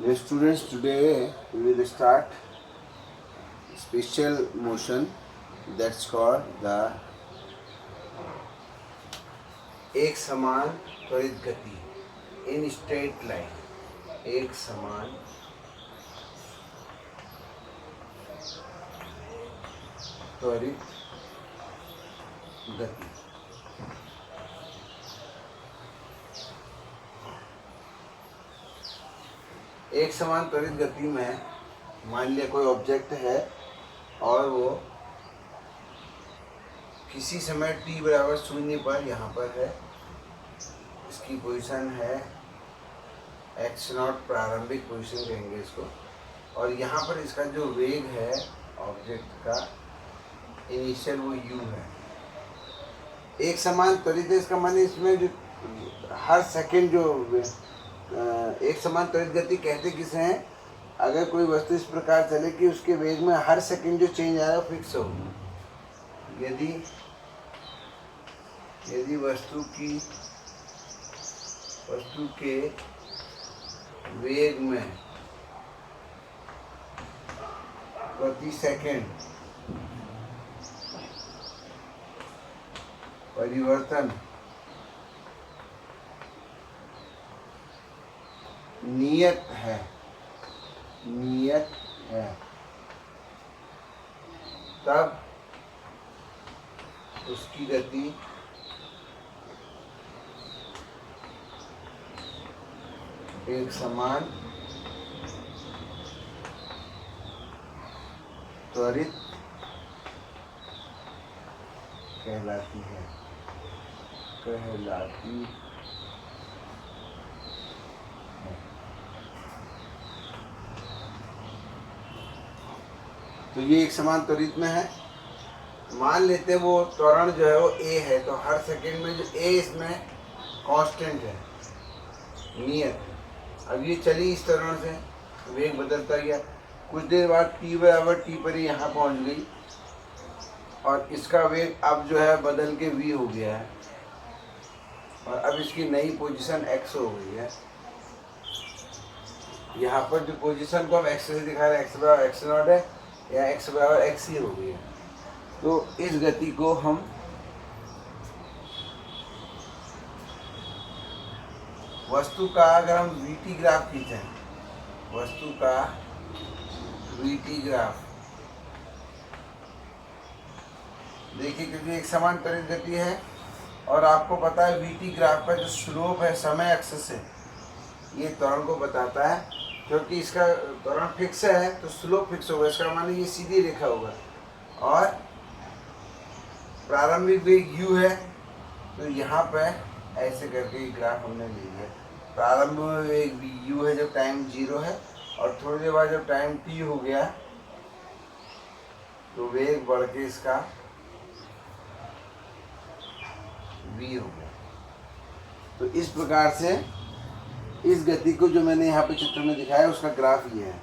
Dear students, today we will start special motion that's called the एक समान त्वरित गति इन स्ट्रेट लाइन। एक समान त्वरित गति। एक समान त्वरित गति में मान लिया कोई ऑब्जेक्ट है और वो किसी समय t बराबर 0 पर यहाँ पर है। इसकी पोजीशन है x0, प्रारंभिक पोजीशन कहेंगे इसको। और यहाँ पर इसका जो वेग है ऑब्जेक्ट का इनिशियल वो u है। एक समान त्वरित है, इसका माने इसमें जो हर सेकंड जो एक समान त्वरित गति कहते किसे हैं? अगर कोई वस्तु इस प्रकार चले कि उसके वेग में हर सेकंड जो चेंज आ रहा है फिक्स हो। यदि वस्तु के वेग में प्रति सेकंड परिवर्तन नियत है तब उसकी गति एक समान त्वरित कहलाती है। तो ये एक समान त्वरित में है। मान लेते वो त्वरण जो है वो a है, तो हर सेकंड में जो a इसमें कांस्टेंट है, नियत। अब ये चली इस त्वरण से, वेग बदलता गया। कुछ देर बाद t बराबर t पर ही यहाँ पहुँच गई और इसका वेग अब जो है बदल के v हो गया है और अब इसकी नई पोजीशन x हो गई है। यहाँ पर जो पोजीशन को हम x से दिखा रहे हैं, x बराबर x0 है या x बराबर x ही हो गई है। तो इस गति को हम वस्तु का अगर हम vt ग्राफ खींचें, वस्तु का vt ग्राफ देखिए, क्योंकि एक समान त्वरित गति है और आपको पता है vt ग्राफ का जो स्लोप है समय अक्ष से ये त्वरण को बताता है। क्योंकि इसका त्वरण फिक्स है तो स्लोप फिक्स होगा, इसका माने ये सीधी रेखा होगा। और प्रारंभिक वेग u है तो यहाँ पे ऐसे करके ग्राफ हमने ले लिया। प्रारंभिक वेग u है जब टाइम 0 है और थोड़ी देर बाद जब टाइम t हो गया तो वेग बढ़ के इसका v हो गया। तो इस प्रकार से इस गति को जो मैंने यहाँ पे चित्र में दिखाया उसका ग्राफ ये है।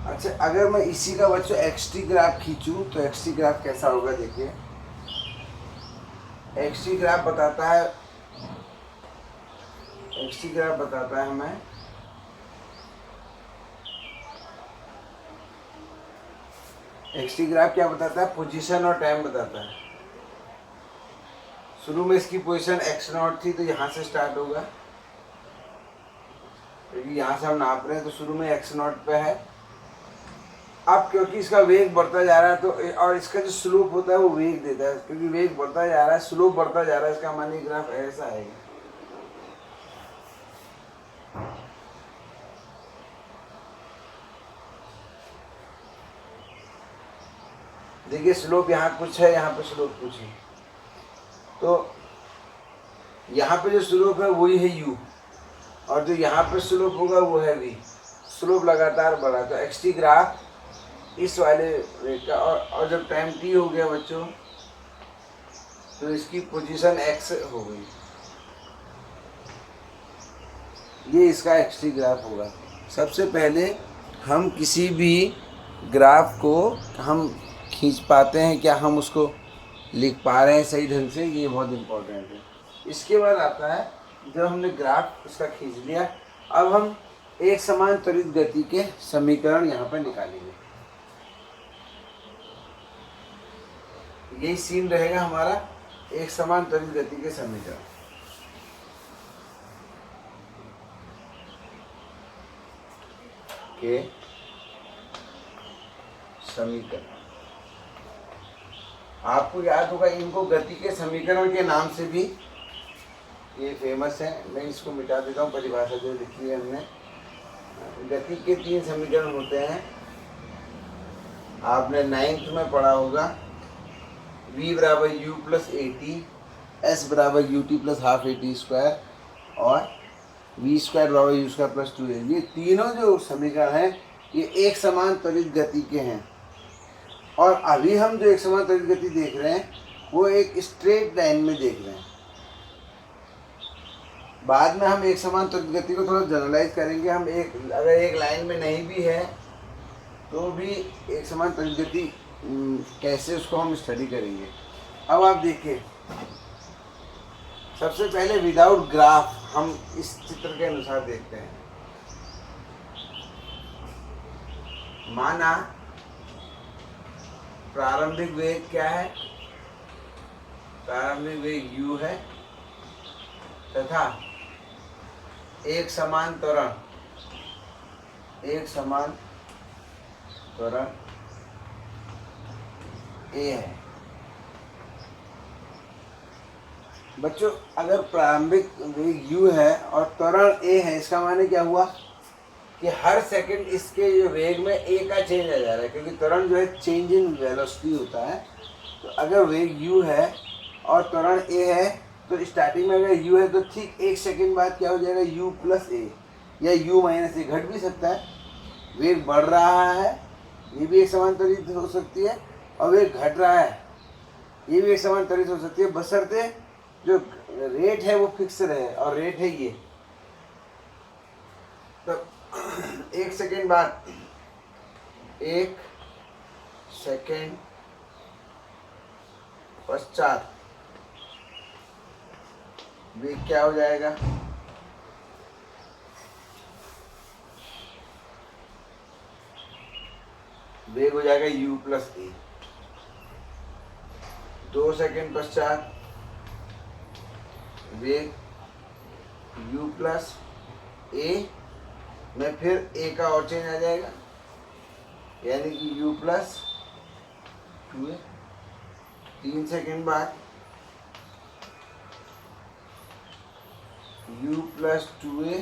अच्छा, अगर मैं इसी का बच्चों xt ग्राफ खींचूं तो xt ग्राफ कैसा होगा? देखिए, xt ग्राफ बताता है हमें xt ग्राफ क्या बताता है? पोजीशन और टाइम बताता है। शुरू में इसकी पोजीशन x0 थी तो यहाँ से स्टार्ट होगा, क्योंकि यहाँ से हम नाप रहे हैं तो शुरू में x0 पे है। अब क्योंकि इसका वेग बढ़ता जा रहा है तो और इसका जो स्लोप होता है वो वेग देता है, क्योंकि वेग बढ़ता जा रहा है, स्लोप बढ़ता जा रहा है, इसका माने ग्राफ ऐसा आएगा। देखिए, स्लोप यहाँ कुछ है, यहाँ पे स्लोप कुछ है। तो यहाँ पे जो स्लोप है वही है u और जो यहाँ पे स्लोप होगा वो है v। स्लोप लगातार बढ़ा, तो xt ग्राफ इस वाले वेग का। और जब टाइम t हो गया बच्चों तो इसकी पोजीशन x हो गई। ये इसका xt ग्राफ होगा। सबसे पहले हम किसी भी ग्राफ को हम खींच पाते हैं, क्या हम उसको लिख पा रहे हैं सही ढंग से, ये बहुत इम्पोर्टेंट है। इसके बाद आता है जब हमने ग्राफ उसका खींच लिया, अब हम एक समान त्वरित गति के समीकरण यहाँ पर निकालेंगे। यही सीन रहेगा हमारा, एक समान त्वरित गति के समीकरण। के समीकरण आपको याद होगा, इनको गति के समीकरण के नाम से भी ये फेमस है। मैं इसको मिटा देता हूँ, परिभाषा जो लिखी है हमने। गति के 3 समीकरण होते हैं, आपने 9th में पढ़ा होगा। v बराबर u plus A T, S बराबर U T plus half A T square, और वी स्क्वायर बराबर यू स्क्वायर प्लस 2a। ये तीनों जो समीकरण हैं ये एक समान त्वरित गति के हैं। और अभी हम जो एक समान त्वरित गति देख रहे हैं वो एक स्ट्रेट लाइन में देख रहे हैं। बाद में हम एक समान त्वरित गति को थोड़ा जनरलाइज करेंगे। हम अगर एक लाइन में नहीं भी है तो भी एक समान त्वरित गति कैसे, उसको हम स्टडी करेंगे। अब आप देखिए, सबसे पहले विदाउट ग्राफ हम इस चित्र के अनुसार देखते हैं। माना प्रारंभिक वेग क्या है, प्रारंभिक वेग u है, तथा एक समान त्वरण a है। बच्चों, अगर प्रारंभिक वेग u है और त्वरण a है, इसका माने क्या हुआ कि हर सेकंड इसके जो वेग में a का चेंज आ जा रहा है, क्योंकि त्वरण जो है चेंज इन वेलोसिटी होता है। तो अगर वेग u है और त्वरण a है, तो स्टार्टिंग में अगर u है तो ठीक 1 सेकंड बाद क्या हो जाएगा, u प्लस a या u माइनस a, घट भी सकता है। वेग बढ़ रहा है, ये भी एक समान त्वरित हो सकती है, और वेग घट रहा है, ये भी एक समान त्वरित हो सकती है, बशर्ते जो रेट है वो फिक्स रहे, और रेट है ये। तो 1 सेकेंड बाद, 1 सेकेंड पश्चात वेग क्या हो जाएगा, वेग हो जाएगा u प्लस ए। 2 सेकेंड पश्चात वेग u प्लस ए में फिर a का और चेंज आ जाएगा, यानी कि u प्लस 2a। 3 सेकेंड बाद u प्लस 2a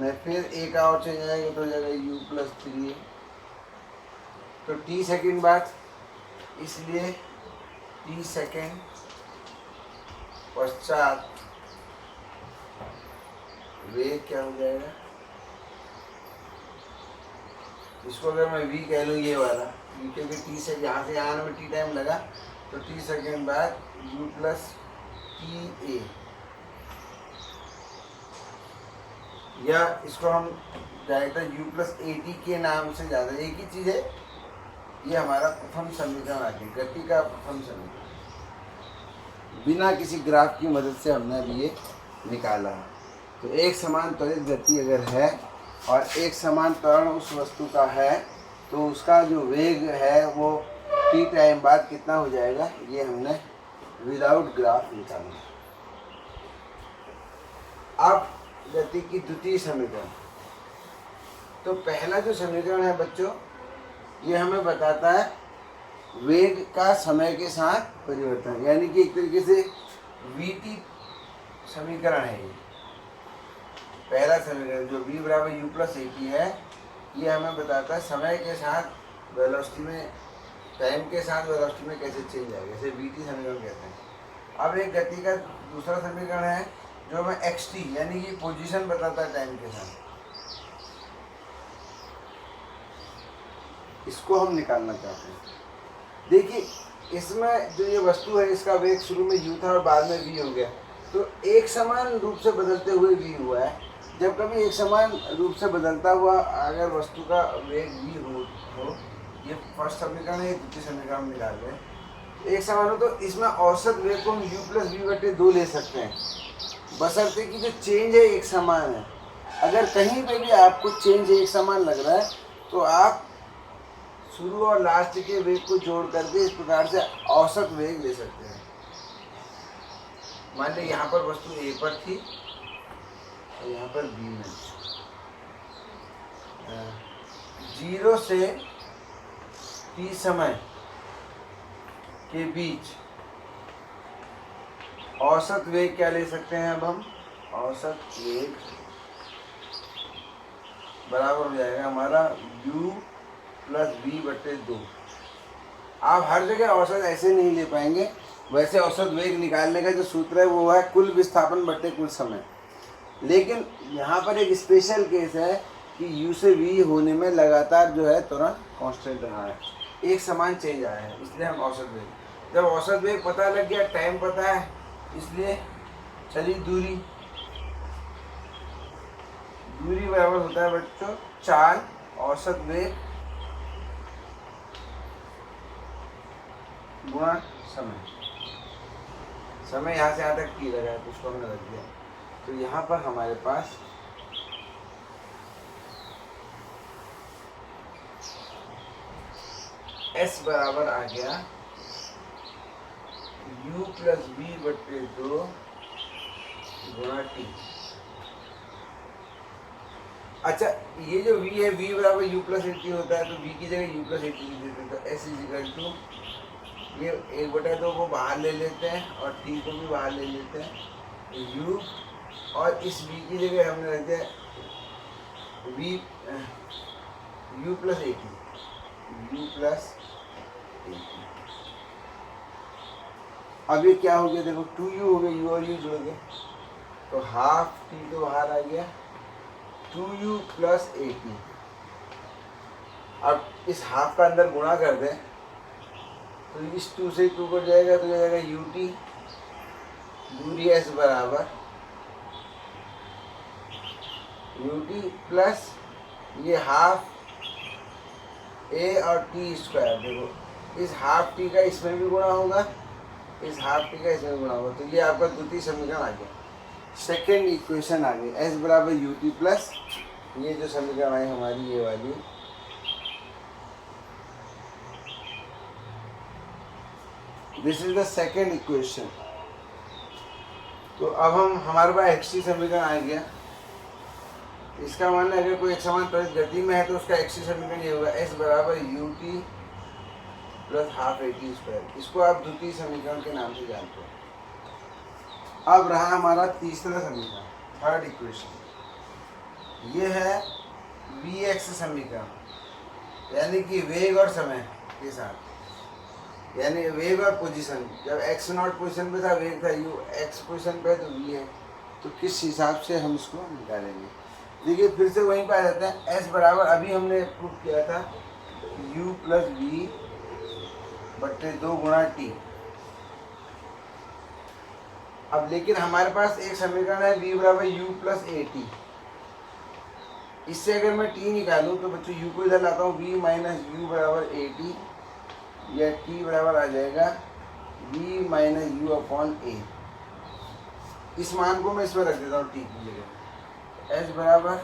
में फिर a का और चेंज आ जाएगा, तो हो जाएगा u प्लस 3a। तो t सेकेंड बाद, इसलिए t सेकेंड पश्चात वेग क्या हो जाएगा, इसको अगर मैं v कह लूँ, ये वाला, क्योंकि t से यहाँ से यहाँ में t टाइम लगा, तो t सेकेंड बाद u प्लस टी ए, या इसको हम direct u plus A T के नाम से ज़्यादा एक ही चीज़ है। ये हमारा प्रथम समीकरण आ गया, गति का प्रथम समीकरण। बिना किसी ग्राफ की मदद से हमने अभी ये निकाला। तो एक समान त्वरित गति अगर है और एक समान त्वरण उस वस्तु का है, तो उसका जो वेग है वो t टाइम बाद कितना हो जाएगा, ये हमने विदाउट ग्राफ निकाला। अब गति की द्वितीय समीकरण। तो पहला जो समीकरण है बच्चों, ये हमें बताता है वेग का समय के साथ परिवर्तन, यानी कि एक तरीके से vt समीकरण है। ये पहला समीकरण जो v बराबर u प्लस ए टी है, ये हमें बताता है समय के साथ वेलोसिटी में, टाइम के साथ वेलोसिटी में कैसे चेंज आएगा, इसे vt समीकरण कहते हैं। अब एक गति का दूसरा समीकरण है जो हमें xt यानी कि पोजीशन बताता है टाइम के साथ, इसको हम निकालना चाहते हैं। देखिए, इसमें जो ये वस्तु है, इसका वेग शुरू में u था और बाद में v हो गया, तो एक समान रूप से बदलते हुए v हुआ है। जब कभी एक समान रूप से बदलता हुआ अगर वस्तु का वेग v हो, ये फर्स्ट समीकरण है, द्वितीय समीकरण हम निकाल रहे हैं। एक समान हो तो इसमें औसत वेग को हम u प्लस वी बटे 2 ले सकते हैं, बशर्ते कि जो चेंज है एक समान है। अगर कहीं पे भी आपको चेंज एक समान लग रहा है तो आप शुरू और लास्ट के वेग को जोड़ करके इस प्रकार से औसत वेग ले सकते हैं। मान लीजिए यहाँ पर वस्तु ए पर थी और यहाँ पर बी में। 0 से t समय के बीच औसत वेग क्या ले सकते हैं? अब हम औसत वेग बराबर हो जाएगा हमारा u प्लस वी बटे 2। आप हर जगह औसत ऐसे नहीं ले पाएंगे, वैसे औसत वेग निकालने का जो सूत्र है वो है कुल विस्थापन बटे कुल समय। लेकिन यहाँ पर एक स्पेशल केस है कि u से v होने में लगातार जो है तुरंत कांस्टेंट रहा है, एक समान चेंज आया है, इसलिए हम औसत वेग। जब औसत वेग पता लग गया, टाइम पता है, इसलिए चलिए दूरी बराबर होता है बच्चों चाल औसत वेग गुणा समय। समय यहाँ से यहाँ तक t लगा है तो उसको हमने रख दिया। तो यहाँ पर हमारे पास s बराबर आ गया u प्लस वी बटे 2 गुणा t। अच्छा, ये जो v है, v बराबर u प्लस 80 होता है, तो v की जगह u प्लस 80 लिख देते हैं। तो s इजिकल टू ये 1/2 को बाहर ले लेते हैं और t को भी बाहर ले लेते हैं। u और इस v की जगह हमने रख दिया u प्लस 80, u प्लस 80। अब ये क्या हो गया? देखो 2u हो गया, u और u जुड़ गए तो हाफ t तो बाहर आ गया, 2u प्लस 80। अब इस हाफ का अंदर गुणा कर दें तो इस 2 से 2 को जाएगा तो जाएगा ut, दूरी s बराबर ut प्लस ये हाफ a और t स्क्वायर। देखो इस हाफ t का इसमें भी गुणा होगा, इस हाफ t का इसमें गुणा होगा, तो ये आपका द्वितीय समीकरण आ गया, सेकेंड इक्वेशन आ गई। s बराबर ut प्लस ये जो समीकरण आई हमारी ये वाली, this is the second equation. तो अब हमारे पास एक्सी समीकरण आ गया। इसका मानना है अगर कोई एक समान त्वरित गति में है तो उसका एक्सी समीकरण ये होगा s बराबर ut plus half at square. इसको आप द्वितीय समीकरण के नाम से जानते हैं। अब रहा हमारा तीसरा समीकरण, थर्ड इक्वेशन। ये है vx समीकरण, यानी कि वेग और समय के साथ, यानी वेग और पोजीशन। जब x नॉट पोजीशन पे था वेग था u, x पोजीशन पे है तो v है। तो किस हिसाब से हम इसको निकालेंगे? देखिए फिर से वहीं पर आ जाता है। s बराबर अभी हमने प्रूव किया था u प्लस वी बटे 2 गुणा t। अब लेकिन हमारे पास एक समीकरण है v बराबर u प्लस at। इससे अगर मैं t निकालूं तो बच्चों u को इधर लाता हूँ, v माइनस u बराबर at, या t बराबर आ जाएगा v minus u upon a। इस मान को मैं इसमें रख देता हूँ t की जगह। s बराबर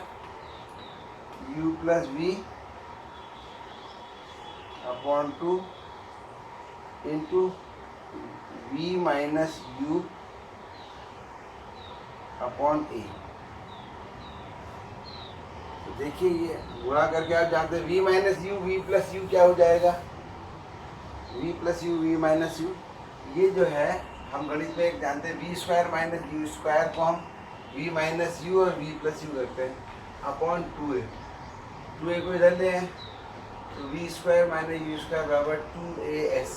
u plus v upon 2 into v minus u upon a। तो देखिए ये गुणा करके आप जानते हैं v minus u, v plus u क्या हो जाएगा? v plus u, v minus u। ये जो है हम गणित में एक जानते हैं v square minus u square को हम v माइनस u और v प्लस u करते हैं अपॉन 2a। 2a को इधर ले हैं तो v square minus u square बराबर 2as,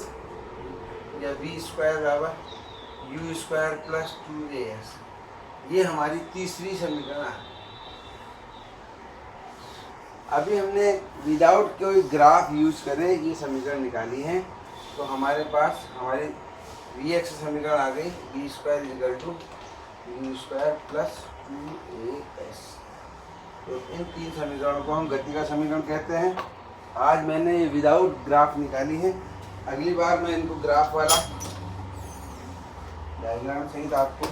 या v स्क्वायर बराबर u स्क्वायर प्लस 2as। ये हमारी तीसरी समीकरण है। अभी हमने विदाउट कोई ग्राफ यूज करे ये समीकरण निकाली है। तो हमारे पास हमारी vx समीकरण आ गई, v square equal to u square plus 2as। तो इन तीन समीकरणों को हम गति का समीकरण कहते हैं। आज मैंने विदाउट ग्राफ निकाली है, अगली बार मैं इनको ग्राफ वाला डायग्राम सहित आपको